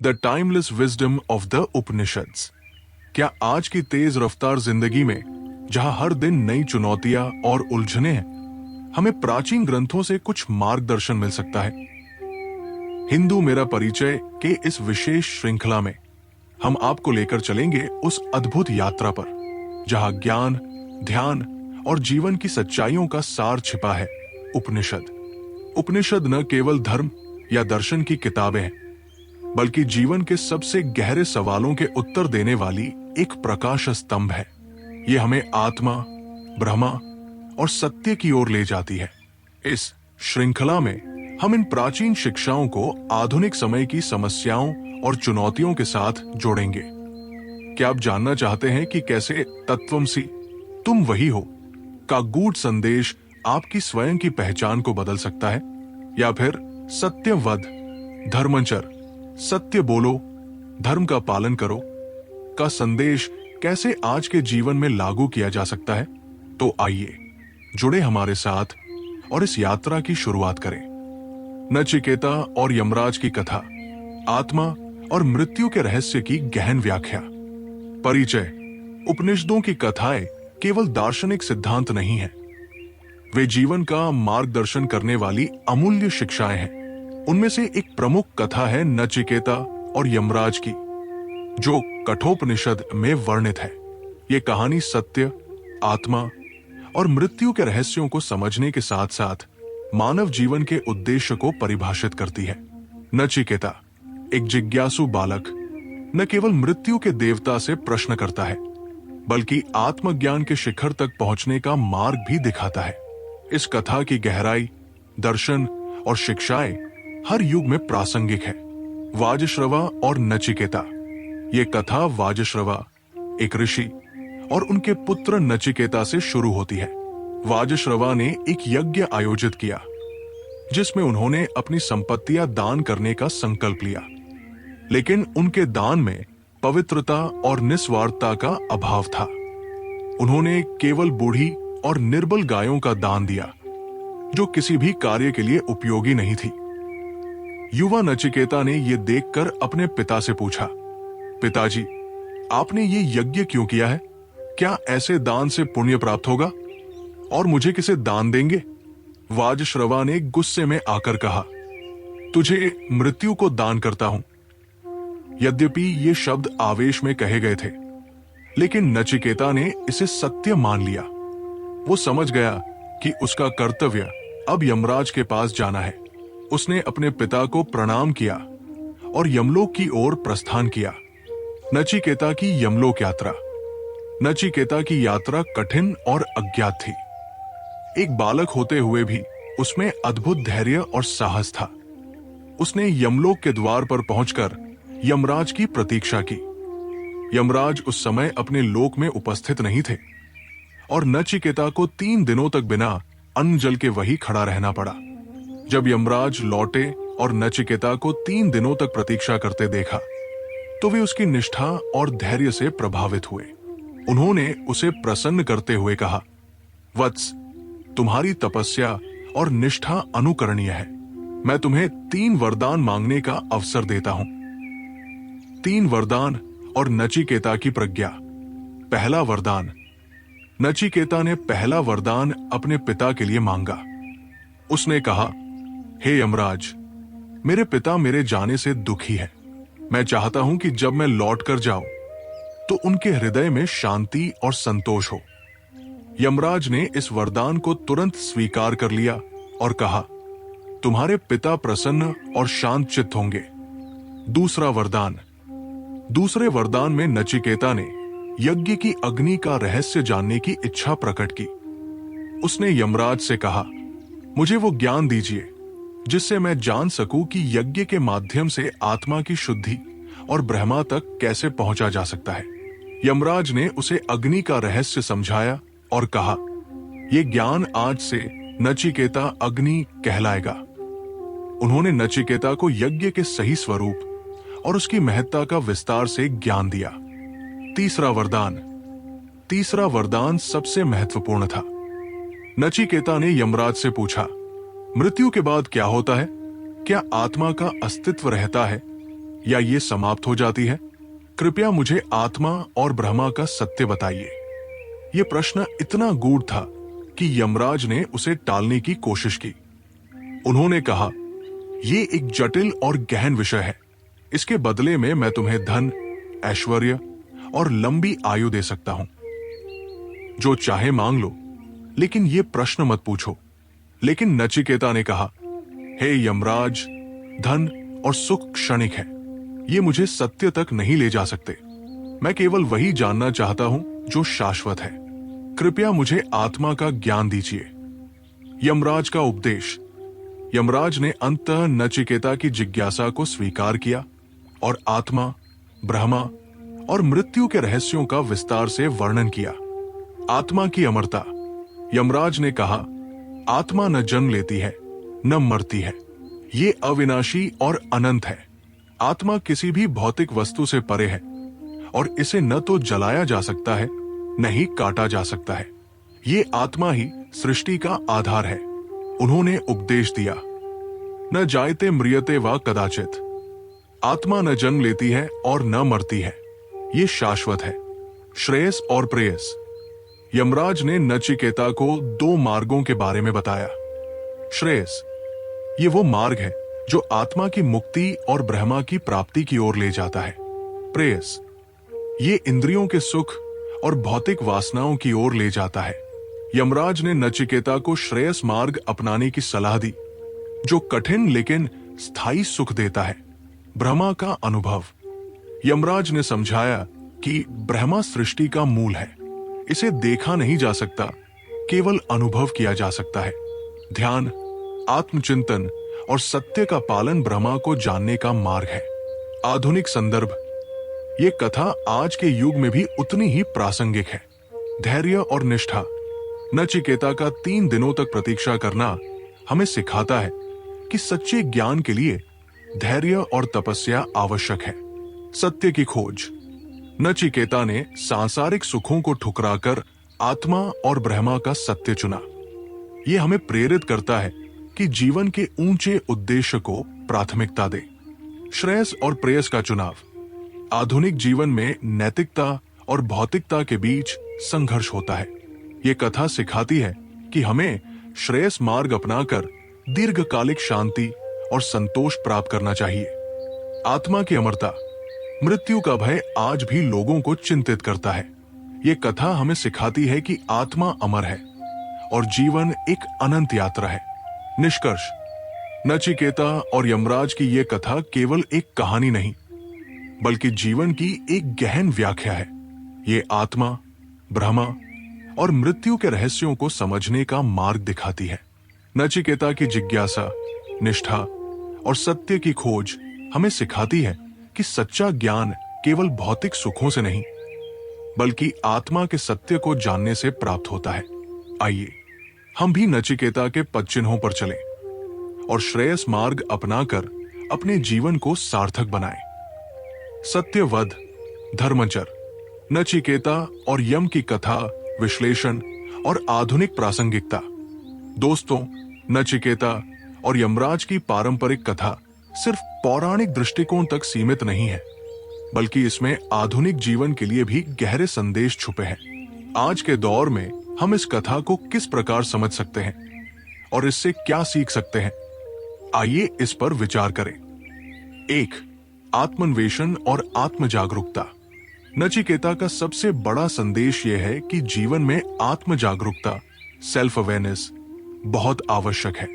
The timeless wisdom of the Upanishads. क्या आज की तेज रफ्तार जिंदगी में, जहां हर दिन नई चुनौतियां और उलझने हैं, हमें प्राचीन ग्रंथों से कुछ मार्गदर्शन मिल सकता है? हिंदू मेरा परिचय के इस विशेष श्रृंखला में हम आपको लेकर चलेंगे उस अद्भुत यात्रा पर, जहां ज्ञान, ध्यान और जीवन की सच्चाइयों का सार छिपा है। उपनिषद। उपनिषद न केवल धर्म या दर्शन की किताबें हैं, बल्कि जीवन के सबसे गहरे सवालों के उत्तर देने वाली एक प्रकाश स्तंभ है। ये हमें आत्मा, ब्रह्मा और सत्य की ओर ले जाती है। इस श्रृंखला में हम इन प्राचीन शिक्षाओं को आधुनिक समय की समस्याओं और चुनौतियों के साथ जोड़ेंगे। क्या आप जानना चाहते हैं कि कैसे तत्वमसि, तुम वही हो, का गूढ़ संदेश आपकी स्वयं की पहचान को बदल सकता है? या फिर सत्यवद, धर्मचर, सत्य बोलो, धर्म का पालन करो का संदेश कैसे आज के जीवन में लागू किया जा सकता है? तो आइए जुड़े हमारे साथ और इस यात्रा की शुरुआत करें। नचिकेता और यमराज की कथा, आत्मा और मृत्यु के रहस्य की गहन व्याख्या। परिचय। उपनिषदों की कथाएं केवल दार्शनिक सिद्धांत नहीं है, वे जीवन का मार्गदर्शन करने वाली अमूल्य शिक्षाएं हैं। उनमें से एक प्रमुख कथा है नचिकेता और यमराज की, जो कठोपनिषद में वर्णित है। ये कहानी सत्य, आत्मा और मृत्यु के रहस्यों को समझने के साथ साथ मानव जीवन के उद्देश्य को परिभाषित करती है। नचिकेता, एक जिज्ञासु बालक, न केवल मृत्यु के देवता से प्रश्न करता है, बल्कि आत्मज्ञान के शिखर तक पहुंचने का मार्ग भी दिखाता है। इस कथा की गहराई, दर्शन और शिक्षाएं हर युग में प्रासंगिक है। वाजश्रवा और नचिकेता। ये कथा वाजश्रवा, एक ऋषि, और उनके पुत्र नचिकेता से शुरू होती है। वाजश्रवा ने एक यज्ञ आयोजित किया, जिसमें उन्होंने अपनी संपत्तियां दान करने का संकल्प लिया। लेकिन उनके दान में पवित्रता और निस्वार्थता का अभाव था। उन्होंने केवल बूढ़ी और निर्बल गायों का दान दिया, जो किसी भी कार्य के लिए उपयोगी नहीं थी। युवा नचिकेता ने यह देखकर अपने पिता से पूछा, पिताजी, आपने ये यज्ञ क्यों किया है? क्या ऐसे दान से पुण्य प्राप्त होगा? और मुझे किसे दान देंगे? वाजश्रवा ने गुस्से में आकर कहा, तुझे मृत्यु को दान करता हूं। यद्यपि ये शब्द आवेश में कहे गए थे, लेकिन नचिकेता ने इसे सत्य मान लिया। वो समझ गया कि उसका कर्तव्य अब यमराज के पास जाना है। उसने अपने पिता को प्रणाम किया और यमलोक की ओर प्रस्थान किया। नचिकेता की यमलोक यात्रा। नचिकेता की यात्रा कठिन और अज्ञात थी। एक बालक होते हुए भी उसमें अद्भुत धैर्य और साहस था। उसने यमलोक के द्वार पर पहुंचकर यमराज की प्रतीक्षा की। यमराज उस समय अपने लोक में उपस्थित नहीं थे और नचिकेता को 3 दिनों तक बिना अन्न जल के वहीं खड़ा रहना पड़ा। जब यमराज लौटे और नचिकेता को 3 दिनों तक प्रतीक्षा करते देखा, तो वे उसकी निष्ठा और धैर्य से प्रभावित हुए। उन्होंने उसे प्रसन्न करते हुए कहा, वत्स, तुम्हारी तपस्या और निष्ठा अनुकरणीय है। मैं तुम्हें 3 वरदान मांगने का अवसर देता हूं। 3 वरदान और नचिकेता की प्रज्ञा। पहला वरदान। नचिकेता ने पहला वरदान अपने पिता के लिए मांगा। उसने कहा, हे यमराज, मेरे पिता मेरे जाने से दुखी है। मैं चाहता हूं कि जब मैं लौट कर जाऊं, तो उनके हृदय में शांति और संतोष हो। यमराज ने इस वरदान को तुरंत स्वीकार कर लिया और कहा, तुम्हारे पिता प्रसन्न और शांत चित्त होंगे। दूसरा वरदान। दूसरे वरदान में नचिकेता ने यज्ञ की अग्नि का रहस्य जानने की इच्छा प्रकट की। उसने यमराज से कहा, मुझे वो ज्ञान दीजिए जिससे मैं जान सकूं कि यज्ञ के माध्यम से आत्मा की शुद्धि और ब्रह्मा तक कैसे पहुंचा जा सकता है। यमराज ने उसे अग्नि का रहस्य समझाया और कहा, यह ज्ञान आज से नचिकेता अग्नि कहलाएगा। उन्होंने नचिकेता को यज्ञ के सही स्वरूप और उसकी महत्ता का विस्तार से ज्ञान दिया। तीसरा वरदान। तीसरा वरदान सबसे महत्वपूर्ण था। नचिकेता ने यमराज से पूछा, मृत्यु के बाद क्या होता है? क्या आत्मा का अस्तित्व रहता है? या ये समाप्त हो जाती है? कृपया मुझे आत्मा और ब्रह्मा का सत्य बताइए। यह प्रश्न इतना गूढ़ था कि यमराज ने उसे टालने की कोशिश की। उन्होंने कहा, यह एक जटिल और गहन विषय है। इसके बदले में मैं तुम्हें धन, ऐश्वर्य और लंबी आयु दे सकता हूं। जो चाहे मांग लो, लेकिन यह प्रश्न मत पूछो। लेकिन नचिकेता ने कहा, हे यमराज, धन और सुख क्षणिक है। ये मुझे सत्य तक नहीं ले जा सकते। मैं केवल वही जानना चाहता हूं जो शाश्वत है। कृपया मुझे आत्मा का ज्ञान दीजिए। यमराज का उपदेश। यमराज ने अंततः नचिकेता की जिज्ञासा को स्वीकार किया और आत्मा, ब्रह्मा और मृत्यु के रहस्यों का विस्तार से वर्णन किया। आत्मा की अमरता। यमराज ने कहा, आत्मा न जन्म लेती है न मरती है। ये अविनाशी और अनंत है। आत्मा किसी भी भौतिक वस्तु से परे है और इसे न तो जलाया जा सकता है न ही काटा जा सकता है। ये आत्मा ही सृष्टि का आधार है। उन्होंने उपदेश दिया, न जायते म्रियते वा कदाचित। आत्मा न जन्म लेती है और न मरती है। ये शाश्वत है। श्रेयस और प्रेयस। यमराज ने नचिकेता को 2 मार्गों के बारे में बताया। श्रेयस, ये वो मार्ग है जो आत्मा की मुक्ति और ब्रह्मा की प्राप्ति की ओर ले जाता है। प्रेयस, ये इंद्रियों के सुख और भौतिक वासनाओं की ओर ले जाता है। यमराज ने नचिकेता को श्रेयस मार्ग अपनाने की सलाह दी, जो कठिन लेकिन स्थायी सुख देता है। ब्रह्मा का अनुभव। यमराज ने समझाया कि ब्रह्मा सृष्टि का मूल है। इसे देखा नहीं जा सकता, केवल अनुभव किया जा सकता है। ध्यान, आत्मचिंतन और सत्य का पालन ब्रह्मा को जानने का मार्ग है। आधुनिक संदर्भ। ये कथा आज के युग में भी उतनी ही प्रासंगिक है। धैर्य और निष्ठा। नचिकेता का 3 दिनों तक प्रतीक्षा करना हमें सिखाता है कि सच्चे ज्ञान के लिए धैर्य और तपस्या आवश्यक है। सत्य की खोज। नचिकेता ने सांसारिक सुखों को ठुकराकर आत्मा और ब्रह्मा का सत्य चुना। यह हमें प्रेरित करता है कि जीवन के ऊंचे उद्देश्य को प्राथमिकता दे। श्रेयस और प्रेयस का चुनाव। आधुनिक जीवन में नैतिकता और भौतिकता के बीच संघर्ष होता है। ये कथा सिखाती है कि हमें श्रेयस मार्ग अपनाकर दीर्घकालिक शांति और संतोष प्राप्त करना चाहिए। आत्मा की अमरता। मृत्यु का भय आज भी लोगों को चिंतित करता है। ये कथा हमें सिखाती है कि आत्मा अमर है और जीवन एक अनंत यात्रा है। निष्कर्ष। नचिकेता और यमराज की ये कथा केवल एक कहानी नहीं, बल्कि जीवन की एक गहन व्याख्या है। ये आत्मा, ब्रह्मा और मृत्यु के रहस्यों को समझने का मार्ग दिखाती है। नचिकेता की जिज्ञासा, निष्ठा और सत्य की खोज हमें सिखाती है कि सच्चा ज्ञान केवल भौतिक सुखों से नहीं, बल्कि आत्मा के सत्य को जानने से प्राप्त होता है। आइए हम भी नचिकेता के पद चिन्हों पर चलें और श्रेयस मार्ग अपनाकर अपने जीवन को सार्थक बनाएं। सत्यवध, धर्मचर। नचिकेता और यम की कथा, विश्लेषण और आधुनिक प्रासंगिकता। दोस्तों, नचिकेता और यमराज की पारंपरिक कथा सिर्फ पौराणिक दृष्टिकोण तक सीमित नहीं है, बल्कि इसमें आधुनिक जीवन के लिए भी गहरे संदेश छुपे हैं। आज के दौर में हम इस कथा को किस प्रकार समझ सकते हैं और इससे क्या सीख सकते हैं? आइए इस पर विचार करें। 1. आत्मन्वेषण और आत्म जागरूकता। नचिकेता का सबसे बड़ा संदेश यह है कि जीवन में आत्म जागरूकता, सेल्फ अवेयरनेस बहुत आवश्यक है।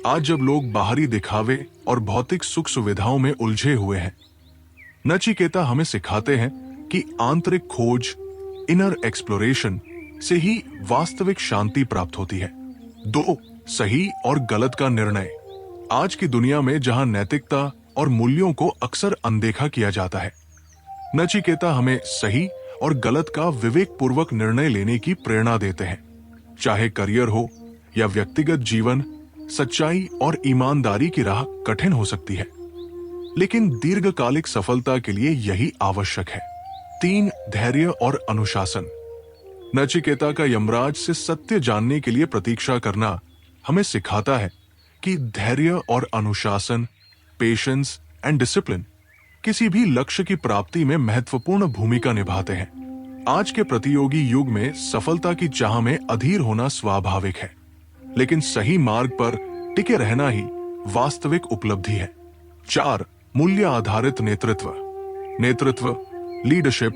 आज जब लोग बाहरी दिखावे और भौतिक सुख सुविधाओं में उलझे हुए हैं, नचिकेता हमें सिखाते हैं कि आंतरिक खोज, इनर एक्सप्लोरेशन से ही वास्तविक शांति प्राप्त होती है। 2. सही और गलत का निर्णय। आज की दुनिया में जहां नैतिकता और मूल्यों को अक्सर अनदेखा किया जाता है, नचिकेता हमें सही और गलत का विवेकपूर्वक निर्णय लेने की प्रेरणा देते हैं। चाहे करियर हो या व्यक्तिगत जीवन, सच्चाई और ईमानदारी की राह कठिन हो सकती है, लेकिन दीर्घकालिक सफलता के लिए यही आवश्यक है। 3. धैर्य और अनुशासन। नचिकेता का यमराज से सत्य जानने के लिए प्रतीक्षा करना हमें सिखाता है कि धैर्य और अनुशासन, पेशेंस एंड डिसिप्लिन किसी भी लक्ष्य की प्राप्ति में महत्वपूर्ण भूमिका निभाते हैं। आज के प्रतियोगी युग में सफलता की चाह में अधीर होना स्वाभाविक है, लेकिन सही मार्ग पर टिके रहना ही वास्तविक उपलब्धि है। 4. मूल्य आधारित नेतृत्व। नेतृत्व लीडरशिप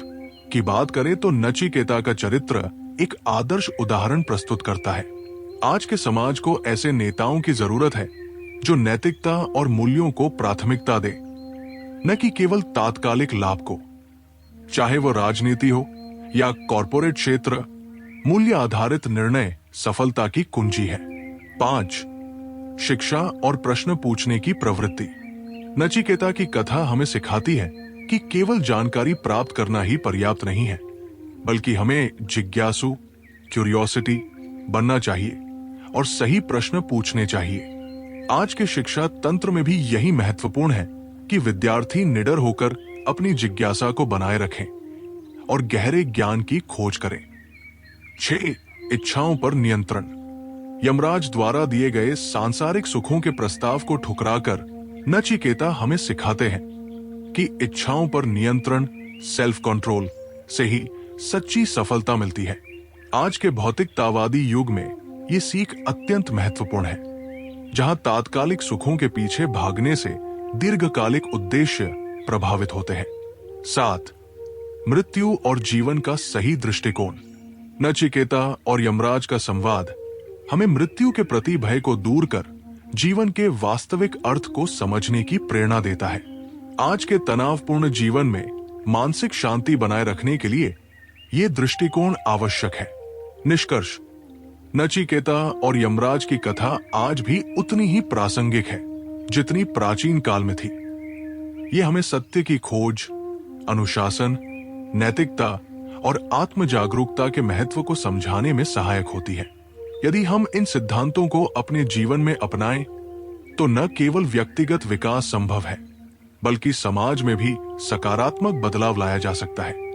की बात करें तो नचिकेता का चरित्र एक आदर्श उदाहरण प्रस्तुत करता है। आज के समाज को ऐसे नेताओं की जरूरत है जो नैतिकता और मूल्यों को प्राथमिकता दे, न कि केवल तात्कालिक लाभ को। चाहे वो राजनीति हो या कॉरपोरेट क्षेत्र, मूल्य आधारित निर्णय सफलता की कुंजी है। 5. शिक्षा और प्रश्न पूछने की प्रवृत्ति। नचिकेता की कथा हमें सिखाती है कि केवल जानकारी प्राप्त करना ही पर्याप्त नहीं है, बल्कि हमें जिज्ञासु, क्यूरियोसिटी बनना चाहिए और सही प्रश्न पूछने चाहिए। आज के शिक्षा तंत्र में भी यही महत्वपूर्ण है कि विद्यार्थी निडर होकर अपनी जिज्ञासा को बनाए रखें और गहरे ज्ञान की खोज करें। 6. इच्छाओं पर नियंत्रण। यमराज द्वारा दिए गए सांसारिक सुखों के प्रस्ताव को ठुकराकर नचिकेता हमें सिखाते हैं कि इच्छाओं पर नियंत्रण, सेल्फ कंट्रोल से ही सच्ची सफलता मिलती है। आज के भौतिकतावादी युग में ये सीख अत्यंत महत्वपूर्ण है, जहां तात्कालिक सुखों के पीछे भागने से दीर्घकालिक उद्देश्य प्रभावित होते हैं। 7. मृत्यु और जीवन का सही दृष्टिकोण। नचिकेता और यमराज का संवाद हमें मृत्यु के प्रति भय को दूर कर जीवन के वास्तविक अर्थ को समझने की प्रेरणा देता है। आज के तनावपूर्ण जीवन में मानसिक शांति बनाए रखने के लिए ये दृष्टिकोण आवश्यक है। निष्कर्ष, नचिकेता और यमराज की कथा आज भी उतनी ही प्रासंगिक है जितनी प्राचीन काल में थी। ये हमें सत्य की खोज, अनुशासन, नैतिकता और आत्म जागरूकता के महत्व को समझाने में सहायक होती है। यदि हम इन सिद्धांतों को अपने जीवन में अपनाएं, तो न केवल व्यक्तिगत विकास संभव है, बल्कि समाज में भी सकारात्मक बदलाव लाया जा सकता है।